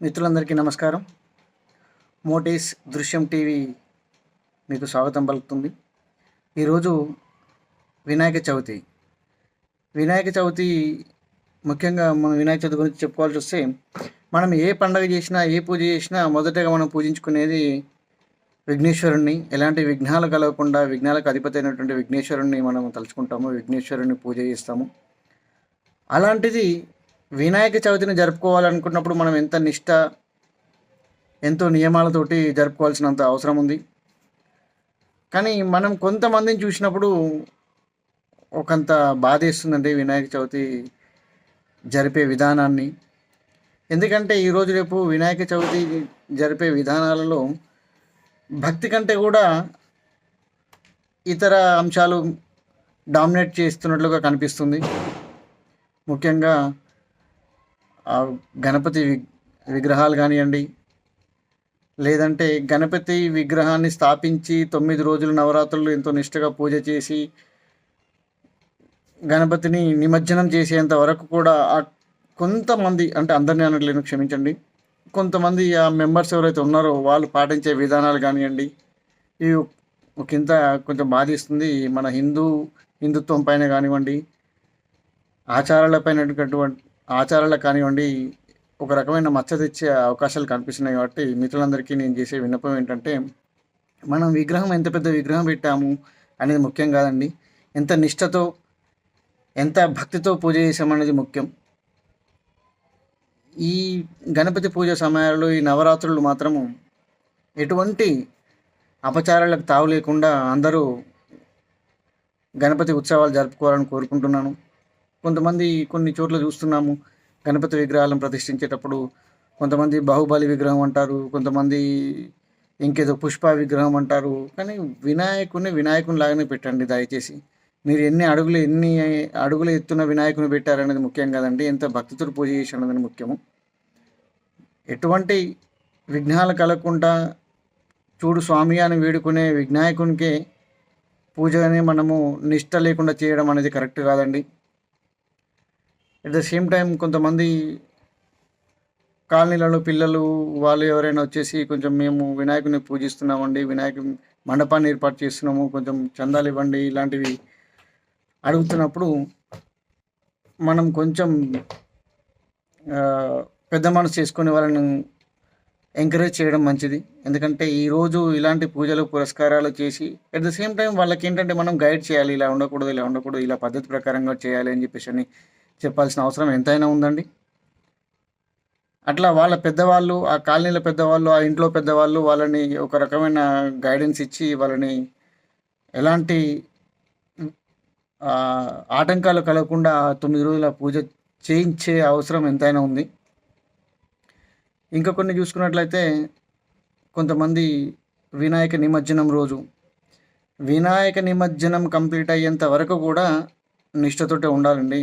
మిత్రులందరికీ నమస్కారం. మోటీస్ దృశ్యం టీవీ మీకు స్వాగతం పలుకుతుంది. ఈరోజు వినాయక చవితి. వినాయక చవితి ముఖ్యంగా మనం వినాయక చవితి గురించి చెప్పుకోవాల్సి వస్తే, మనం ఏ పండుగ చేసినా, ఏ పూజ చేసినా మొదటగా మనం పూజించుకునేది విఘ్నేశ్వరుణ్ణి. ఎలాంటి విఘ్నాలు కలగకుండా విఘ్నాలకు అధిపతి అయినటువంటి విఘ్నేశ్వరుణ్ణి మనం తలుచుకుంటాము, విఘ్నేశ్వరుణ్ణి పూజ చేస్తాము. అలాంటిది వినాయక చవితిని జరుపుకోవాలనుకున్నప్పుడు మనం ఎంతో నియమాలతోటి జరుపుకోవాల్సినంత అవసరం ఉంది. కానీ మనం కొంతమందిని చూసినప్పుడు ఒకంత బాధేస్తుందండి వినాయక చవితి జరిపే విధానాన్ని. ఎందుకంటే ఈరోజు రేపు వినాయక చవితి జరిపే విధానాలలో భక్తి కంటే కూడా ఇతర అంశాలు డామినేట్ చేస్తున్నట్లుగా కనిపిస్తుంది. ముఖ్యంగా గణపతి విగ్రహాలు కానివ్వండి, లేదంటే గణపతి విగ్రహాన్ని స్థాపించి 9 రోజులు నవరాత్రులు ఎంతో నిష్టగా పూజ చేసి గణపతిని నిమజ్జనం చేసేంత వరకు కూడా కొంతమంది, అంటే అందరినీ అనట్లేను, క్షమించండి, కొంతమంది ఆ మెంబర్స్ ఎవరైతే ఉన్నారో వాళ్ళు పాటించే విధానాలు కానివ్వండి, ఇవి కొంచెం బాధిస్తుంది. మన హిందుత్వం పైన కానివ్వండి, ఆచారాలకు కానివ్వండి, ఒక రకమైన మచ్చ తెచ్చే అవకాశాలు కనిపిస్తున్నాయి. కాబట్టి మిత్రులందరికీ నేను చేసే విన్నపం ఏంటంటే, మనం విగ్రహం ఎంత పెద్ద విగ్రహం పెట్టాము అనేది ముఖ్యం కాదండి, ఎంత నిష్టతో ఎంత భక్తితో పూజ చేసామనేది ముఖ్యం. ఈ గణపతి పూజ సమయాల్లో ఈ నవరాత్రులు మాత్రము ఎటువంటి అపచారాలకు తావు లేకుండా అందరూ గణపతి ఉత్సవాలు జరుపుకోవాలని కోరుకుంటున్నాను. కొంతమంది కొన్ని చోట్ల చూస్తున్నాము, గణపతి విగ్రహాలను ప్రతిష్ఠించేటప్పుడు కొంతమంది బాహుబలి విగ్రహం అంటారు, కొంతమంది ఇంకేదో పుష్ప విగ్రహం అంటారు. కానీ వినాయకుని లాగానే పెట్టండి దయచేసి. మీరు ఎన్ని అడుగుల ఎత్తున వినాయకుని పెట్టారనేది ముఖ్యం కాదండి, ఎంత భక్తితో పూజ చేశారనేది ముఖ్యము. ఎటువంటి విఘ్నాలు కలగకుండా చూడు స్వామి అని వేడుకునే వినాయకునికే పూజని మనము నిష్ట లేకుండా చేయడం అనేది కరెక్ట్ కాదండి. అట్ ద సేమ్ టైం కొంతమంది కాలనీలలో పిల్లలు వాళ్ళు ఎవరైనా వచ్చేసి కొంచెం మేము వినాయకుని పూజిస్తున్నామండి, వినాయకుని మండపాన్ని ఏర్పాటు చేస్తున్నాము, కొంచెం చందాలు ఇవ్వండి, ఇలాంటివి అడుగుతున్నప్పుడు మనం కొంచెం పెద్ద మనసు చేసుకుని వాళ్ళని ఎంకరేజ్ చేయడం మంచిది. ఎందుకంటే ఈరోజు ఇలాంటి పూజలు పురస్కారాలు చేసి అట్ ద సేమ్ టైం వాళ్ళకి ఏంటంటే మనం గైడ్ చేయాలి, ఇలా ఉండకూడదు, ఇలా పద్ధతి ప్రకారంగా చేయాలి అని చెప్పేసి చెప్పాల్సిన అవసరం ఎంతైనా ఉందండి. అట్లా వాళ్ళ పెద్దవాళ్ళు, ఆ కాలనీల పెద్దవాళ్ళు, ఆ ఇంట్లో పెద్దవాళ్ళు వాళ్ళని ఒక రకమైన గైడెన్స్ ఇచ్చి వాళ్ళని ఎలాంటి ఆటంకాలు కలగకుండా 9 రోజుల పూజ చేయించే అవసరం ఎంతైనా ఉంది. ఇంకా కొన్ని చూసుకున్నట్లయితే కొంతమంది వినాయక నిమజ్జనం కంప్లీట్ అయ్యేంత వరకు కూడా నిష్ఠతోటే ఉండాలండి.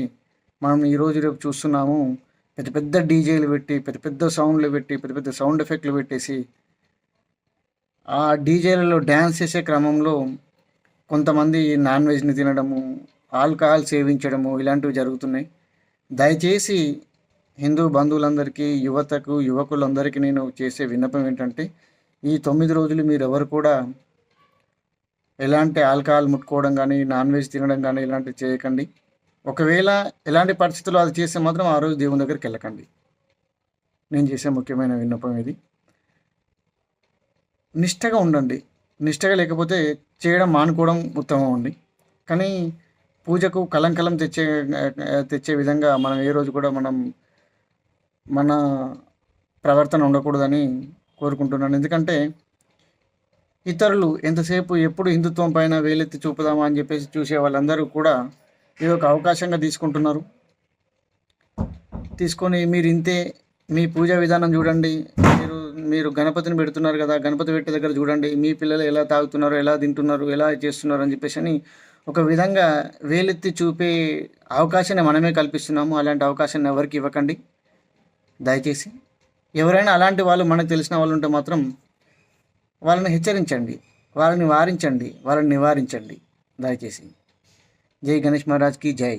మనం ఈరోజు రేపు చూస్తున్నాము, పెద్ద పెద్ద డీజేలు పెట్టి, పెద్ద పెద్ద సౌండ్లు పెట్టి, పెద్ద పెద్ద సౌండ్ ఎఫెక్ట్లు పెట్టేసి ఆ డీజేలలో డ్యాన్స్ చేసే క్రమంలో కొంతమంది నాన్ వెజ్ని తినడము, ఆల్కహాల్ సేవించడము ఇలాంటివి జరుగుతున్నాయి. దయచేసి హిందూ బంధువులందరికీ, యువకులందరికీ నేను చేసే విన్నపం ఏంటంటే, ఈ 9 రోజులు మీరు ఎవరు కూడా ఎలాంటి ఆల్కహాల్ ముట్టుకోవడం కానీ, నాన్ వెజ్ తినడం కానీ ఇలాంటివి చేయకండి. ఒకవేళ ఎలాంటి పరిస్థితుల్లో అది చేస్తే మాత్రం ఆ రోజు దేవుని దగ్గరికి వెళ్ళకండి. నేను చేసే ముఖ్యమైన విన్నపం ఇది. నిష్టగా ఉండండి. నిష్టగా లేకపోతే చేయడం మానుకోవడం ఉత్తమం అండి. కానీ పూజకు కలంకలం తెచ్చే విధంగా మనం ఏ రోజు కూడా మన ప్రవర్తన ఉండకూడదని కోరుకుంటున్నాను. ఎందుకంటే ఇతరులు ఎంతసేపు ఎప్పుడు హిందుత్వం పైన వేలెత్తి చూపుదామా అని చెప్పేసి చూసే వాళ్ళందరూ కూడా ఇది ఒక అవకాశంగా తీసుకొని మీరు మీ పూజా విధానం చూడండి, మీరు గణపతిని పెడుతున్నారు కదా, గణపతి పెట్టే దగ్గర చూడండి మీ పిల్లలు ఎలా తాగుతున్నారు, ఎలా తింటున్నారు, ఎలా చేస్తున్నారు అని చెప్పేసి ఒక విధంగా వేలెత్తి చూపే అవకాశాన్ని మనమే కల్పిస్తున్నాము. అలాంటి అవకాశాన్ని ఎవరికి ఇవ్వకండి దయచేసి. ఎవరైనా అలాంటి వాళ్ళు మనకు తెలిసిన వాళ్ళు ఉంటే మాత్రం వాళ్ళని హెచ్చరించండి, వాళ్ళని వారించండి, వాళ్ళని నివారించండి దయచేసి. జై గణేష్ మహారాజ్ की जय।